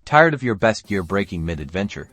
Tired of your best gear breaking mid-adventure?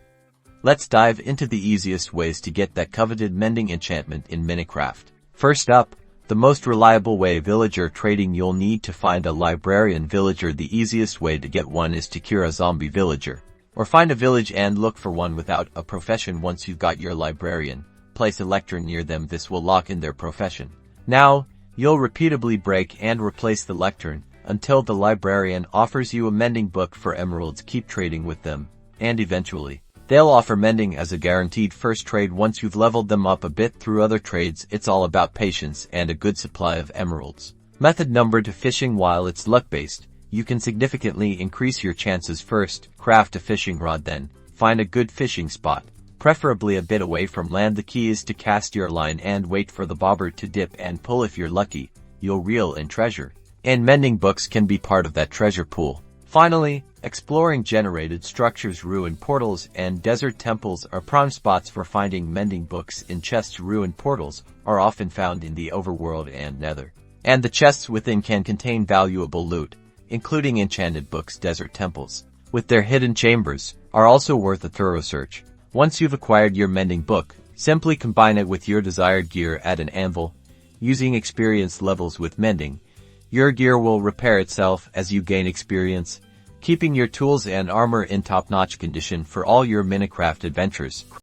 Let's dive into the easiest ways to get that coveted mending enchantment in Minecraft. First up, the most reliable way villager trading. You'll need to find a librarian villager. The easiest way to get one is to cure a zombie villager, or find a village and look for one without a profession. Once you've got your librarian, place a lectern near them. This will lock in their profession. Now, you'll repeatedly break and replace the lectern until the librarian offers you a mending book for emeralds. Keep trading with them, and eventually, they'll offer mending as a guaranteed first trade. Once you've leveled them up a bit through other trades, it's all about patience and a good supply of emeralds. Method number 2: fishing. While it's luck-based, you can significantly increase your chances. First, craft a fishing rod, then find a good fishing spot, preferably a bit away from land. The key is to cast your line and wait for the bobber to dip and pull. If you're lucky, you'll reel in treasure, and mending books can be part of that treasure pool. Finally, exploring generated structures. Ruined portals and desert temples are prime spots for finding mending books in chests. Ruined portals are often found in the overworld and nether, and the chests within can contain valuable loot, including enchanted books. Desert temples, with their hidden chambers, are also worth a thorough search. Once you've acquired your mending book, simply combine it with your desired gear at an anvil. Using experience levels with mending, your gear will repair itself as you gain experience, keeping your tools and armor in top-notch condition for all your Minecraft adventures.